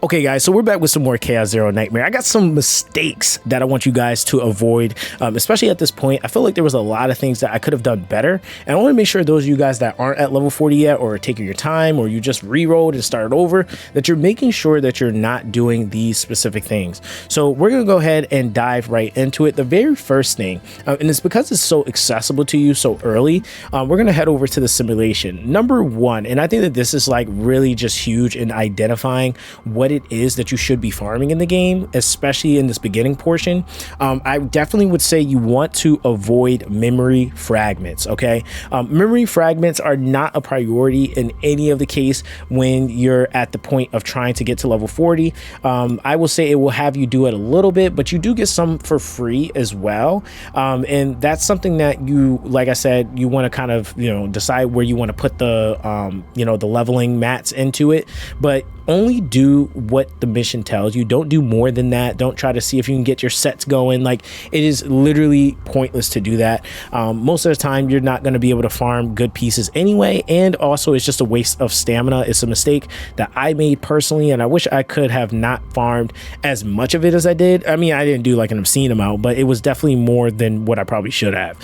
Okay, guys, so we're back with some more Chaos Zero Nightmare. I got some mistakes that I want you guys to avoid, especially at this point. I feel like there was a lot of things that I could have done better, and I want to make sure those of you guys that aren't at level 40 yet, or taking your time, or you just re-rolled and started over, that you're making sure that you're not doing these specific things. So we're going to go ahead and dive right into it. The very first thing, and it's because it's so accessible to you so early, we're going to head over to the simulation. Number one, and I think that this is like really just huge in identifying what it is that you should be farming in the game, especially in this beginning portion. I definitely would say you want to avoid memory fragments. Okay, memory fragments are not a priority in any of the case when you're at the point of trying to get to level 40. I will say it will have you do it a little bit, but you do get some for free as well, and that's something that you, like I said, you want to kind of decide where you want to put the the leveling mats into it, but only do what the mission tells you. Don't do more than that. Don't try to see if you can get your sets going. Like, it is literally pointless to do that. Most of the time you're not going to be able to farm good pieces anyway, and also it's just a waste of stamina. It's a mistake that I made personally, and I wish I could have not farmed as much of it as I did. I mean, I didn't do like an obscene amount, but it was definitely more than what I probably should have.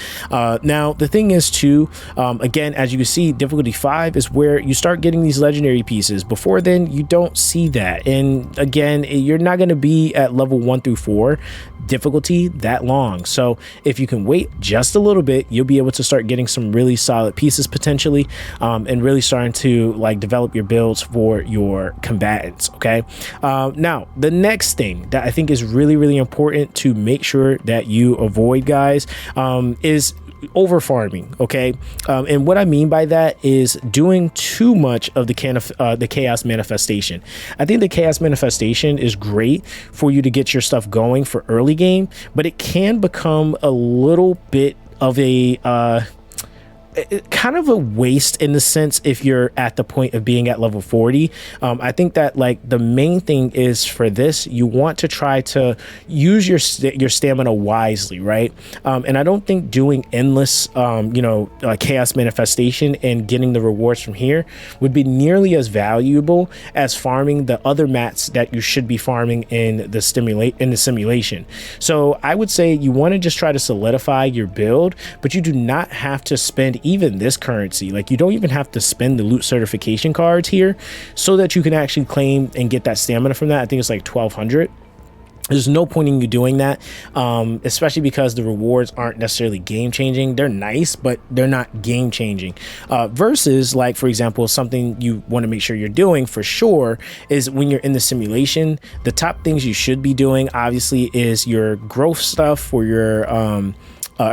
Now the thing is too, again, as you can see, difficulty 5 is where you start getting these legendary pieces. Before then you don't see that, and again, you're not going to be at level 1 through 4 difficulty that long. So if you can wait just a little bit, you'll be able to start getting some really solid pieces potentially, and really starting to like develop your builds for your combatants. Okay, now the next thing that I think is really important to make sure that you avoid, guys, is over farming. Okay, and what I mean by that is doing too much of the chaos manifestation. I think the chaos manifestation is great for you to get your stuff going for early game, but it can become a little bit of a kind of a waste in the sense if you're at the point of being at level 40. I think that like the main thing is for this, you want to try to use your stamina wisely, right? And I don't think doing endless chaos manifestation and getting the rewards from here would be nearly as valuable as farming the other mats that you should be farming in the simulation. So I would say you want to just try to solidify your build, but you do not have to spend even this currency. Like, you don't even have to spend the loot certification cards here so that you can actually claim and get that stamina from that. I think it's like 1200. There's no point in you doing that, especially because the rewards aren't necessarily game changing. They're nice, but they're not game changing. Versus, like, for example, something you want to make sure you're doing for sure is when you're in the simulation, the top things you should be doing obviously is your growth stuff for your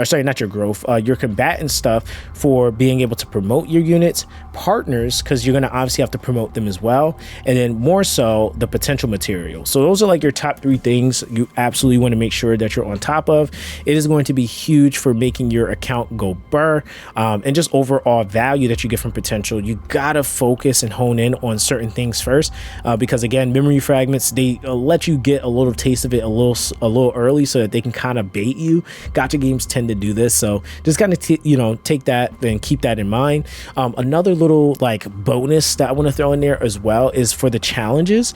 sorry, not your growth, your combatant stuff for being able to promote your units, partners, because you're going to obviously have to promote them as well, and then more so the potential material. So those are like your top 3 things you absolutely want to make sure that you're on top of. It is going to be huge for making your account go burr, and just overall value that you get from potential. You gotta focus and hone in on certain things first, because again, memory fragments, they let you get a little taste of it a little early so that they can kind of bait you. Gotcha games tend to do this, so just kind of take that and keep that in mind. Another little like bonus that I want to throw in there as well is for the challenges.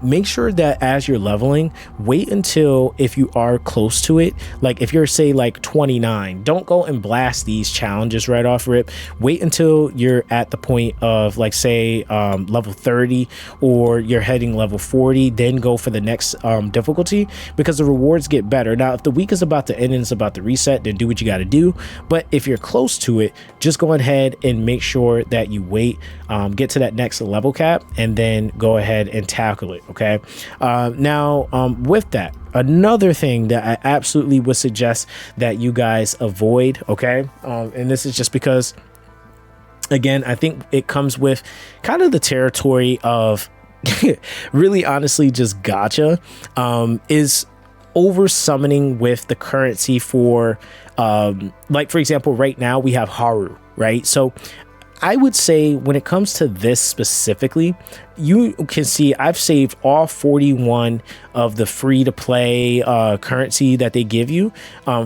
Make sure that as you're leveling, wait until, if you are close to it, like if you're say like 29, don't go and blast these challenges right off rip. Wait until you're at the point of like say level 30, or you're heading level 40, then go for the next difficulty, because the rewards get better. Now if the week is about to end and it's about to reset, then do what you got to do. But if you're close to it, just go ahead and make sure that you wait, get to that next level cap, and then go ahead and tackle it. Okay, now with that, another thing that I absolutely would suggest that you guys avoid, okay, and this is just because, again, I think it comes with kind of the territory of really honestly just gotcha, is over summoning with the currency for like for example right now we have Haru, right? So I would say when it comes to this specifically, you can see I've saved all 41 of the free to play currency that they give you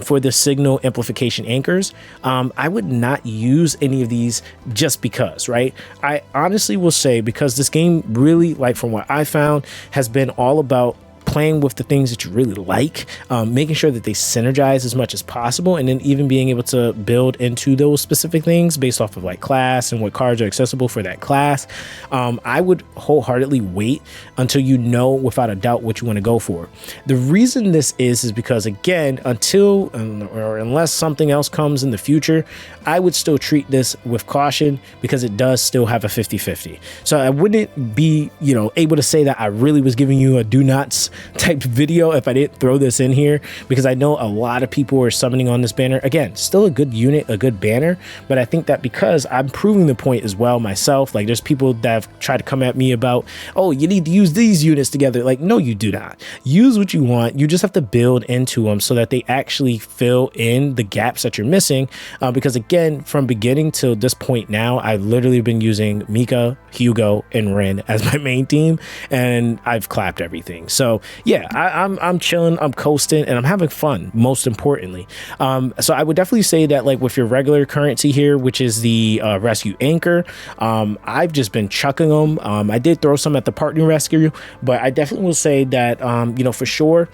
for the signal amplification anchors. I would not use any of these just because, right? I honestly will say, because this game really, like from what I found, has been all about playing with the things that you really like, making sure that they synergize as much as possible, and then even being able to build into those specific things based off of like class and what cards are accessible for that class. I would wholeheartedly wait until you know without a doubt what you want to go for. The reason this is because, again, until or unless something else comes in the future, I would still treat this with caution, because it does still have a 50-50. So I wouldn't be, able to say that I really was giving you a do nots type video if I didn't throw this in here, because I know a lot of people are summoning on this banner. Again, still a good unit, a good banner, but I think that because I'm proving the point as well myself, like there's people that have tried to come at me about, oh, you need to use these units together. Like, no, you do not. Use what you want. You just have to build into them so that they actually fill in the gaps that you're missing. Because again, from beginning till this point now, I've literally been using Mika, Hugo, and Ren as my main team, and I've clapped everything. So yeah, I'm chilling, I'm coasting, and I'm having fun, most importantly. So I would definitely say that, like, with your regular currency here, which is the rescue anchor, I've just been chucking them. I did throw some at the partner rescue, but I definitely will say that, for sure,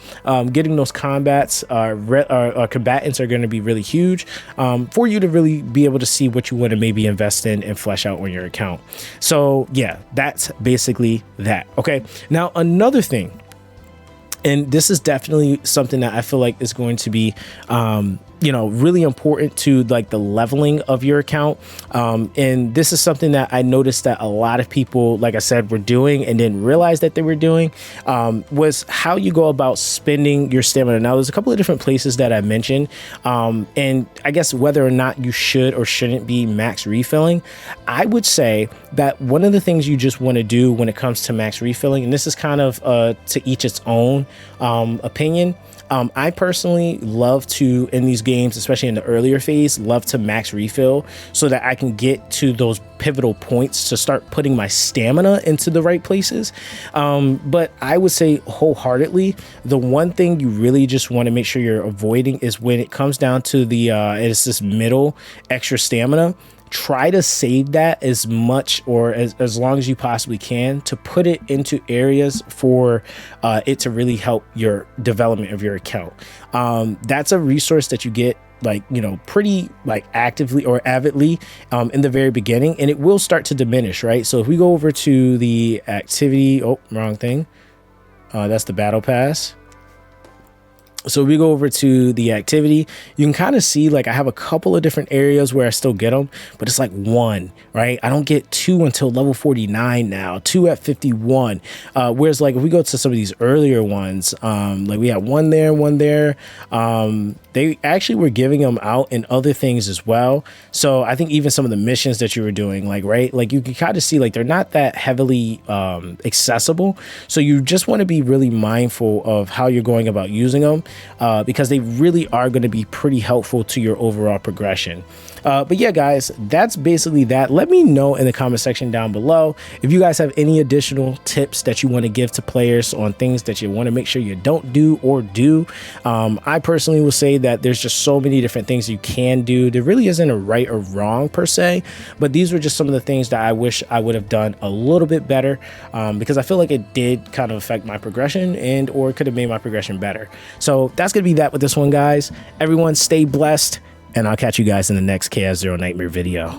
getting those combatants are going to be really huge for you to really be able to see what you want to maybe invest in and flesh out on your account. So yeah, that's basically that. Okay, now another thing, and this is definitely something that I feel like is going to be, really important to like the leveling of your account. And this is something that I noticed that a lot of people, like I said, were doing and didn't realize that they were doing, was how you go about spending your stamina. Now, there's a couple of different places that I mentioned, and I guess whether or not you should or shouldn't be max refilling, I would say that one of the things you just want to do when it comes to max refilling, and this is kind of to each its own opinion. I personally love to, in these games, especially in the earlier phase, love to max refill so that I can get to those pivotal points to start putting my stamina into the right places. But I would say wholeheartedly, the one thing you really just want to make sure you're avoiding is when it comes down to the, it's this middle extra stamina. Try to save that as much or as long as you possibly can to put it into areas for it to really help your development of your account. That's a resource that you get pretty actively or avidly in the very beginning, and it will start to diminish, right? So if we go over to the activity, wrong thing. That's the battle pass. So we go over to the activity, you can kind of see like I have a couple of different areas where I still get them, but it's like one, right? I don't get two until level 49 now, two at 51. Whereas like if we go to some of these earlier ones, like we had one there, they actually were giving them out in other things as well. So I think even some of the missions that you were doing, like you can kind of see like they're not that heavily accessible. So you just want to be really mindful of how you're going about using them. Because they really are going to be pretty helpful to your overall progression. But yeah, guys, that's basically that. Let me know in the comment section down below if you guys have any additional tips that you want to give to players on things that you want to make sure you don't do or do. I personally will say that there's just so many different things you can do. There really isn't a right or wrong per se, but these were just some of the things that I wish I would have done a little bit better, because I feel like it did kind of affect my progression and or could have made my progression better. So that's going to be that with this one, guys. Everyone stay blessed, and I'll catch you guys in the next Chaos Zero Nightmare video.